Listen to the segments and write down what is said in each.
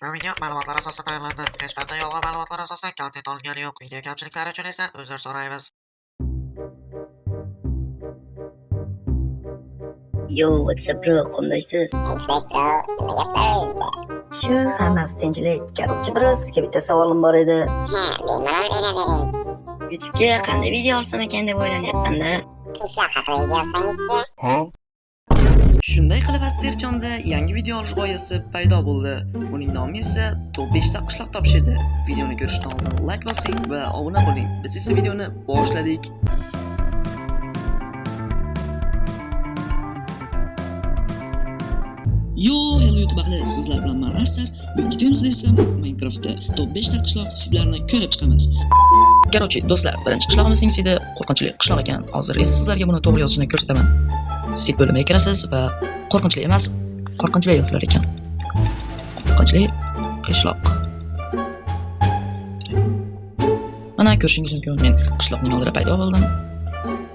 Ushbu video ma'lumotlar asosida tayyorlandi. Hech qanday yolg'on ma'lumotlar asosida kontent olingani yo'q. Video kamchiliklari uchun esa uzr so'raymiz. Yo, what's up bro, qandaysiz? Tinchlik bro, nima gaplar o'zida? Shu hammasi tinchlik. Korobchi bro, sizga bitta savolim bor edi. Ha, bemalol beravering. YouTube'ga qanday video olsam ekan deb o'ylanyapmanda. Qishloq haqida video olsangizchi? Shunday qilib Asterjonda yangi video olish g'oyasi paydo bo'ldi. Uning nomi esa Top 5 ta qishloq topish edi. Videoni ko'rishdan oldin like bosing va obuna bo'ling. Biz esa videoni boshladik. Yo, hello YouTube ahli, sizlar bilan men Astar. Bugungi videomizda esa Minecraftda Top 5 ta qishloq sidlarni ko'rib chiqamiz. Короче, do'stlar, birinchi qishlog'imizning sidi qo'rqinchli qishloq ekan. Hozir esa sizlarga buni to'g'ri yozishni ko'rsataman. Sit bo'limiga kirasiz va qo'rqinchli emas, qo'rqinchli yozlar ekan. Qo'rqinchli qishloq. Mana ko'rishingiz mumkin, men qishloqning oldida paydo bo'ldim.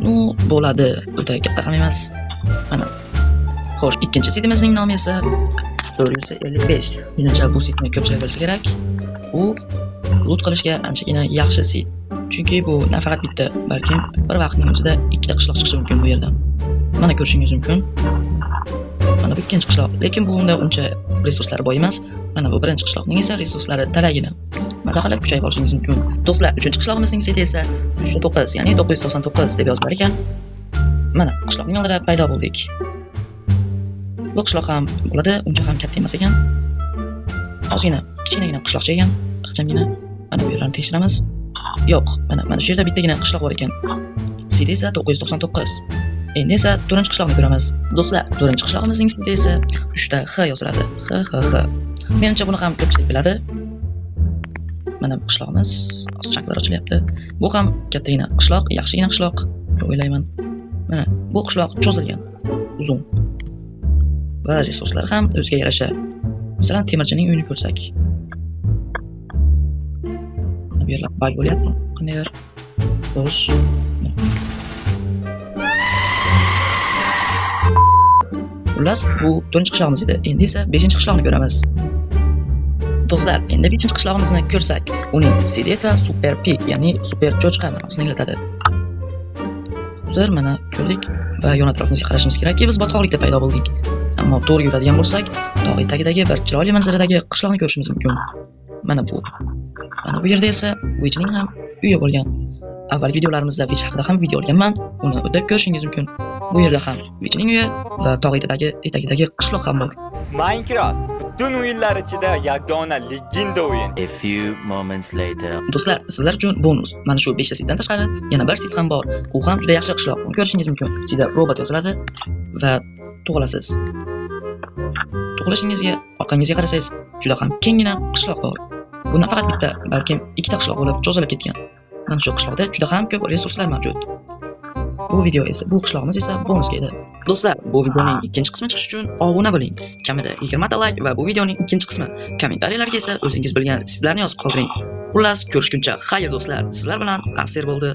Nu, bo'ladi, o'ta katta ham emas. Mana. Xo'sh, ikkinchi sitimizning nomi esa 455. Menimcha bu sitni ko'pchilik bilsa kerak. U loot qilishga anchagina yaxshi sit. Chunki bu nafaqat bitta, balkim bir vaqtning o'zida ikkita qishloq chiqishi mumkin bu yerdan. Mana ko'rishingiz mumkin. Mana bu ikkinchi qishloq, lekin bu unda uncha resurslari boy emas. Mana bu birinchi qishloqning esa resurslari talagina. Maza qilib kuchayib olishingiz mumkin. Do'stlar, uchinchi qishlog'imizning siti esa 309, ya'ni 999 deb yozilar ekan. Mana qishloqning oldida paydo bo'ldik. Bu qishloq ham bo'ladi, uncha ham katta emas ekan. Ozgina, kichkinagina qishloqcha ekan, ixchamgina. Mana bu yerlarni tekshiramiz. Yo'q, mana shu yerda bittagina qishloq bor ekan. Sidi esa 999. Endi esa 4-qishloqni ko'ramiz. Do'stlar, 4-qishlog'imizning sidi esa 3 ta X yoziladi. X. Menimcha buni ham ko'pchilik biladi. Mana bu qishlog'imiz, ochiqchanklar ochilyapti. Bu ham kattagina qishloq, yaxshigina qishloq deb o'ylayman. Mana bu qishloq cho'zilgan, uzun. Va resurslar ham o'ziga yarasha. Masalan, temirchining uyini ko'rsak. Bu yerlar bug bo'lyapti. Qandaydir. Xo'sh. Xullas, bu 4-qishlog'imiz edi. Endi esa 5-qishloqni ko'ramiz. Do'stlar, endi 5-qishlog'imizni ko'rsak, uning sidi esa super pig, ya'ni super cho'chqa ma'nosini anglatadi. Hozir mana ko'rdik va yon atrofimizga qarashimiz kerakki, biz botqoqlikda paydo bo'ldik. Ammo to'g'ri yuradigan bo'lsak, tog' etagidagi bir chiroyli manzaradagi qishloqni ko'rishimiz mumkin. Mana bu. Mana bu yerda esa Witchning ham uyi bo'lgan. Avval videolarimizda Witch haqida ham video olganman. Uni o'tib ko'rishingiz mumkin. Bu yerda ham Witchning uyi va tog' etagidagi qishloq ham bor. Minecraft butun o'yinlar ichida yagona legenda o'yin. A few moments later. Do'stlar, sizlar uchun bonus. Mana shu 5 ta sitdan tashqari yana bir sit ham bor. U ham juda yaxshi qishloq. Uni ko'rishingiz mumkin. Sida robot yoziladi va tug'ilasiz. Tug'ilishingizga orqangizga qarasangiz, juda ham kenggina qishloq bor. Bu nafaqat bitta, balkim ikkita qishloq bo'lib cho'zilib ketgan. Mana shu qishloqda juda ham ko'p resurslar mavjud. Bu qishlog'imiz esa bonusga edi. Do'stlar, bu videoning ikkinchi qismi chiqishi uchun obuna bo'ling. Kamida 20 ta like va bu videoning ikkinchi qismi. Kommentariyalarga esa o'zingiz bilgan sitlarni yozib qoldiring. Xullas, ko'rishguncha xayr do'stlar. Sizlar bilan Aster bo'ldi.